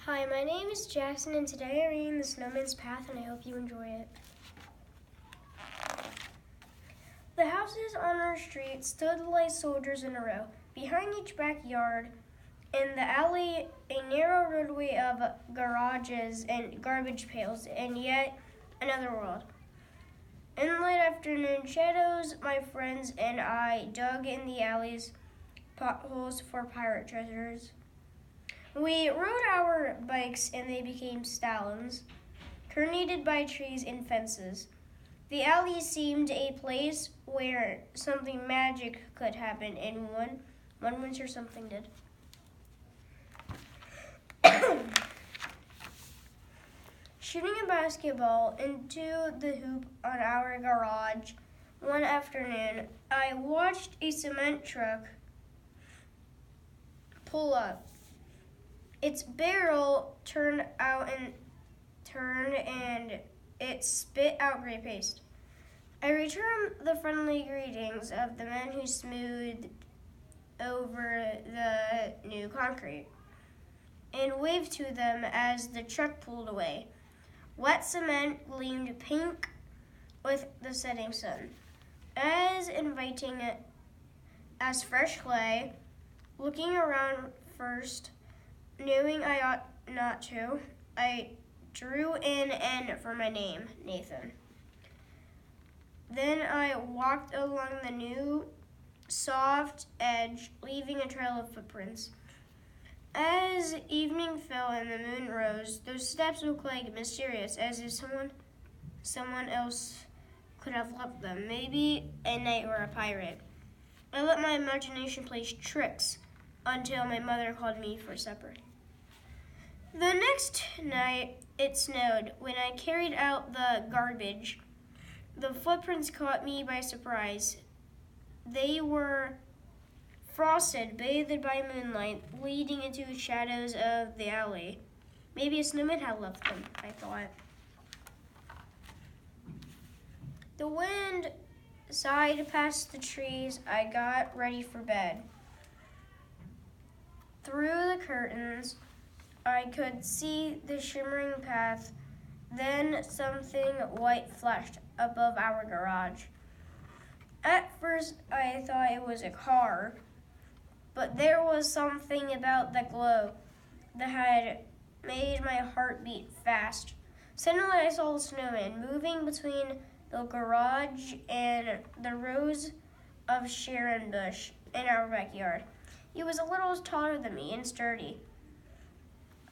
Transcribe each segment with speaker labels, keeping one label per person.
Speaker 1: Hi, my name is Jackson, and today I'm reading The Snowman's Path, and I hope you enjoy it. The houses on our street stood like soldiers in a row. Behind each backyard, in the alley, a narrow roadway of garages and garbage pails, and yet another world. In the late afternoon shadows, my friends and I dug in the alley's potholes for pirate treasures. We rode our bikes and they became stallions, coordinated by trees and fences. The alley seemed a place where something magic could happen, and one winter something did. Shooting a basketball into the hoop on our garage one afternoon, I watched a cement truck pull up. Its barrel turned and it spit out gray paste. I returned the friendly greetings of the men who smoothed over the new concrete and waved to them as the truck pulled away. Wet cement gleamed pink with the setting sun, as inviting as fresh clay. Looking around first, knowing I ought not to, I drew in N for my name, Nathan. Then I walked along the new, soft edge, leaving a trail of footprints. As evening fell and the moon rose, those steps looked like mysterious, as if someone else could have left them, maybe a knight or a pirate. I let my imagination play tricks until my mother called me for supper. The next night, it snowed. When I carried out the garbage, the footprints caught me by surprise. They were frosted, bathed by moonlight, leading into the shadows of the alley. Maybe a snowman had left them, I thought. The wind sighed past the trees. I got ready for bed. Through the curtains, I could see the shimmering path. Then something white flashed above our garage. At first, I thought it was a car, but there was something about the glow that had made my heart beat fast. Suddenly, I saw the snowman moving between the garage and the rows of Sharon bush in our backyard. He was a little taller than me and sturdy.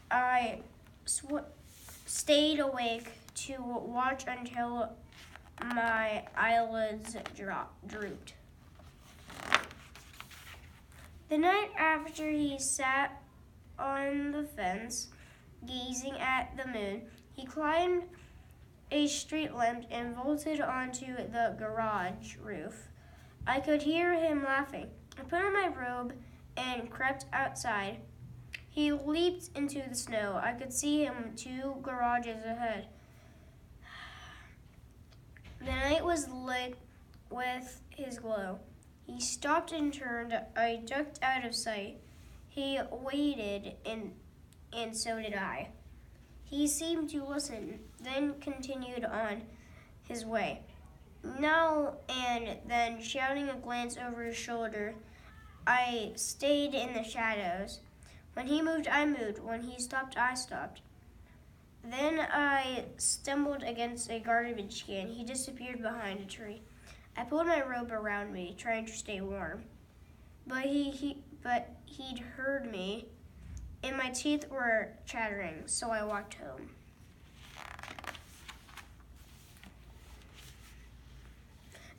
Speaker 1: I stayed awake to watch until my eyelids drooped. The night after, he sat on the fence, gazing at the moon. He climbed a street lamp and vaulted onto the garage roof. I could hear him laughing. I put on my robe and crept outside. He leaped into the snow. I could see him 2 garages ahead. The night was lit with his glow. He stopped and turned. I ducked out of sight. He waited, and so did I. He seemed to listen, then continued on his way. Now and then, shouting a glance over his shoulder, I stayed in the shadows. When he moved, I moved. When he stopped, I stopped. Then I stumbled against a garbage can. He disappeared behind a tree. I pulled my robe around me, trying to stay warm. But he'd heard me, and my teeth were chattering, so I walked home.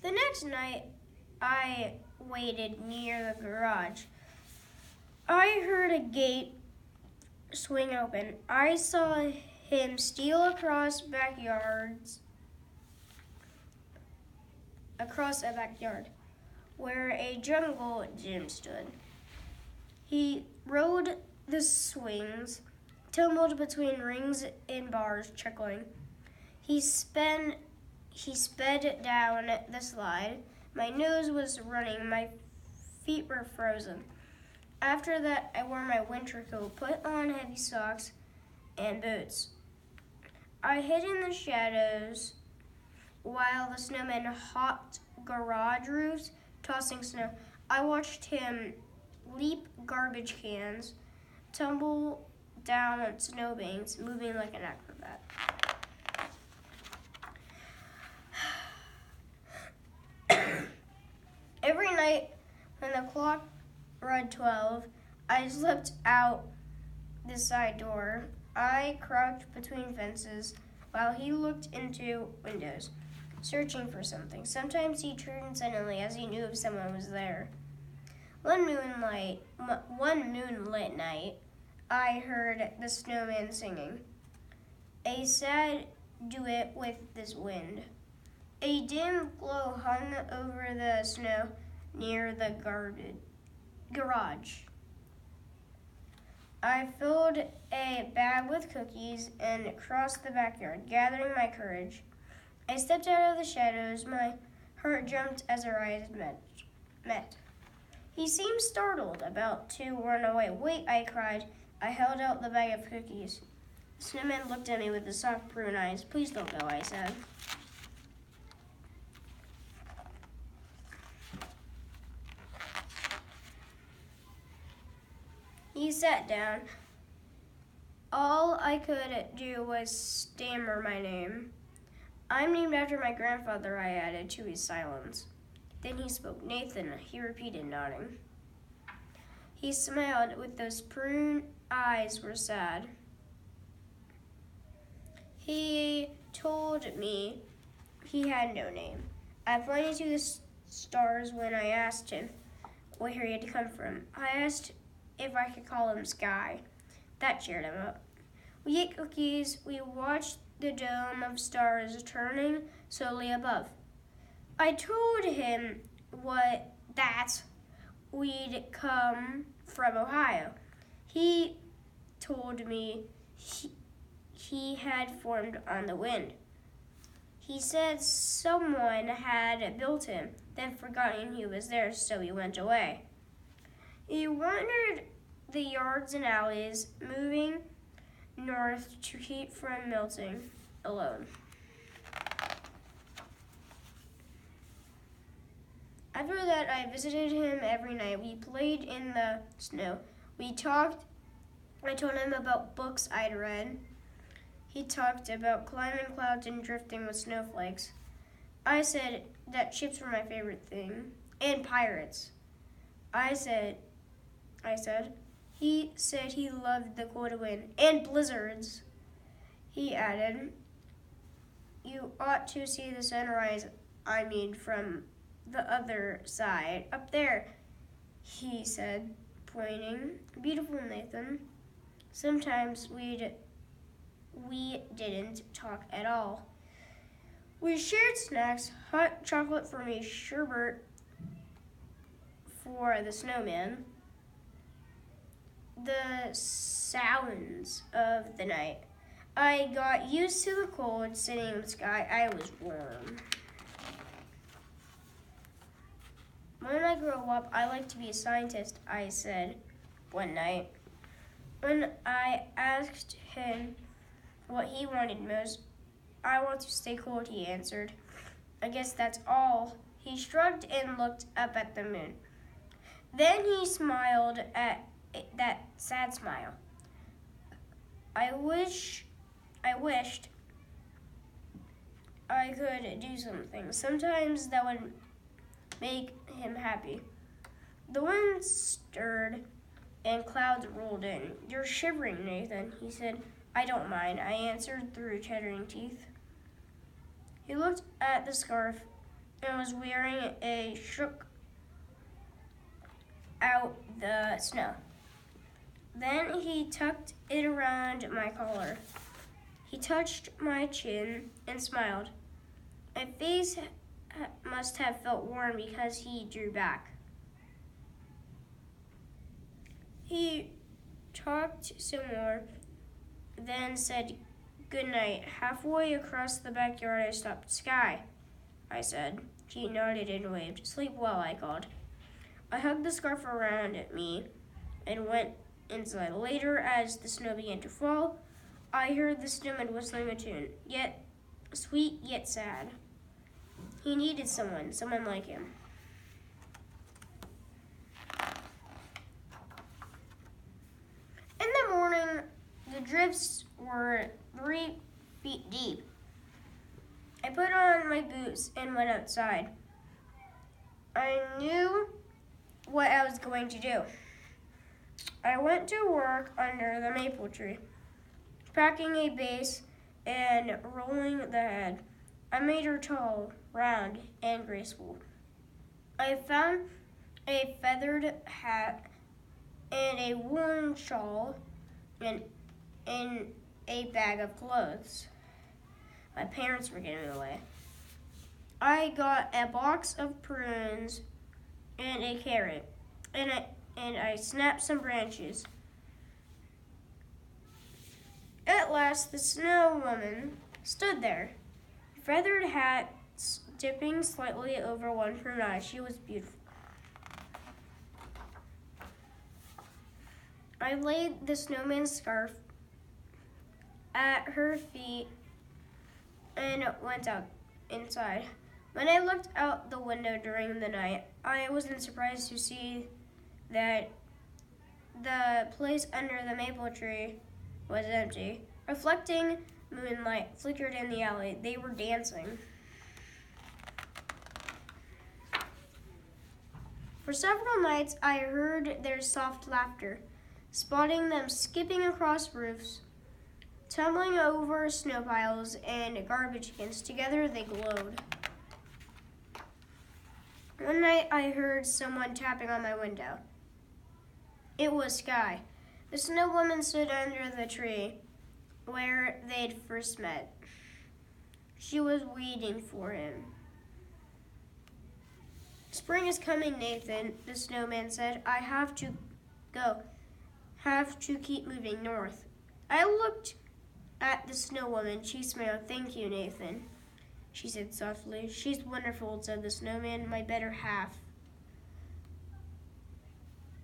Speaker 1: The next night, I waited near the garage. I heard a gate swing open. I saw him steal across a backyard where a jungle gym stood. He rode the swings, tumbled between rings and bars, chuckling. He sped down the slide. My nose was running. My feet were frozen. After that, I wore my winter coat, put on heavy socks, and boots. I hid in the shadows while the snowman hopped garage roofs, tossing snow. I watched him leap garbage cans, tumble down snowbanks, moving like an acrobat. Every night when the clock read 12, I slipped out the side door. I crouched between fences while he looked into windows, searching for something. Sometimes he turned suddenly as he knew if someone was there. One moonlit night, I heard the snowman singing a sad duet with this wind. A dim glow hung over the snow near the garage. I filled a bag with cookies and crossed the backyard, gathering my courage. I stepped out of the shadows. My heart jumped as our eyes met. He seemed startled, about to run away. "Wait," I cried. I held out the bag of cookies. The snowman looked at me with his soft prune eyes. "Please don't go," I said. He sat down. All I could do was stammer my name. "I'm named after my grandfather," I added to his silence. Then he spoke. "Nathan," he repeated, nodding. He smiled, with those prune eyes were sad. He told me he had no name. I pointed to the stars when I asked him where he had come from. I asked if I could call him Sky. That cheered him up. We ate cookies. We watched the dome of stars turning slowly above. I told him that we'd come from Ohio. He told me he had formed on the wind. He said someone had built him, then forgotten he was there, so he went away. He wandered the yards and alleys, moving north to keep from melting alone. After that, I visited him every night. We played in the snow. We talked. I told him about books I'd read. He talked about climbing clouds and drifting with snowflakes. I said that chips were my favorite thing, and pirates. I said, he said he loved the cold wind and blizzards. He added, "You ought to see the sunrise I made from the other side, up there," he said, pointing. "Beautiful, Nathan." Sometimes we didn't talk at all. We shared snacks, hot chocolate for me, sherbet for the snowman. The sounds of the night. I got used to the cold, sitting in the sky. I was warm. "When I grow up, I like to be a scientist," I said one night. When I asked him what he wanted most, "I want to stay cold," he answered. "I guess that's all." He shrugged and looked up at the moon. Then he smiled at that sad smile. I wished I could do something. Sometimes that would make him happy. The wind stirred and clouds rolled in. "You're shivering, Nathan," he said. "I don't mind," I answered through chattering teeth. He looked at the scarf and was wearing it, shook out the snow. Then he tucked it around my collar. He touched my chin and smiled. My face must have felt warm because he drew back. He talked some more, then said good night. Halfway across the backyard, I stopped. "Sky," I said. He nodded and waved. "Sleep well," I called. I hugged the scarf around me and went inside. Later, as the snow began to fall, I heard the snowman whistling a tune, yet sweet yet sad. He needed someone like him. In the morning, the drifts were 3 feet deep. I put on my boots and went outside. I knew what I was going to do. I went to work under the maple tree, packing a base and rolling the head. I made her tall, round, and graceful. I found a feathered hat and a woolen shawl and in a bag of clothes. My parents were getting away. I got a box of prunes and a carrot, and I snapped some branches. At last, the snow woman stood there, feathered hat dipping slightly over one prune eye. She was beautiful. I laid the snowman's scarf at her feet and went out inside. When I looked out the window during the night, I wasn't surprised to see that the place under the maple tree was empty. Reflecting moonlight flickered in the alley. They were dancing. For several nights, I heard their soft laughter, spotting them skipping across roofs, tumbling over snow piles and garbage cans. Together they glowed. One night I heard someone tapping on my window. It was Sky. The snow woman stood under the tree where they'd first met. She was waiting for him. Spring is coming, Nathan, the snowman said. I have to go. Have to keep moving north. I looked at the snow woman. She smiled. Thank you, Nathan, she said softly. She's wonderful, said the snowman, my better half.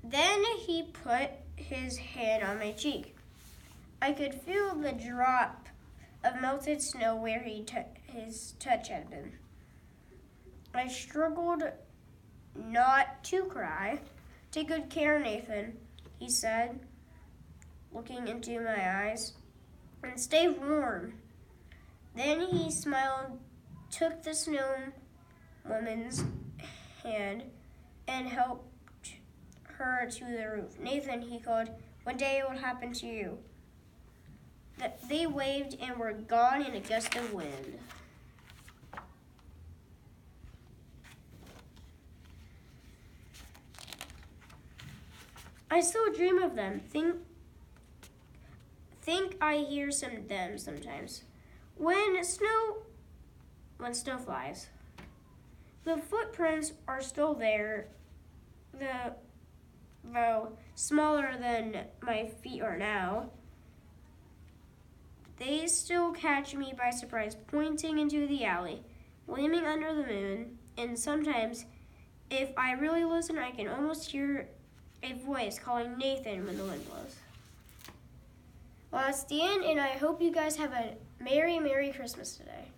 Speaker 1: Then he put his hand on my cheek. I could feel the drop of melted snow where his touch had been. I struggled not to cry. Take good care, Nathan, he said, looking into my eyes, and stay warm. Then he smiled, took the snow woman's hand, and helped her to the roof. Nathan, he called, one day it will happen to you. They waved and were gone in a gust of wind. I still dream of them. Think I hear them sometimes. When snow flies. The footprints are still there, though smaller than my feet are now. They still catch me by surprise, pointing into the alley, gleaming under the moon, and sometimes, if I really listen, I can almost hear a voice calling Nathan when the wind blows. Well, that's the end, and I hope you guys have a Merry, Merry Christmas today.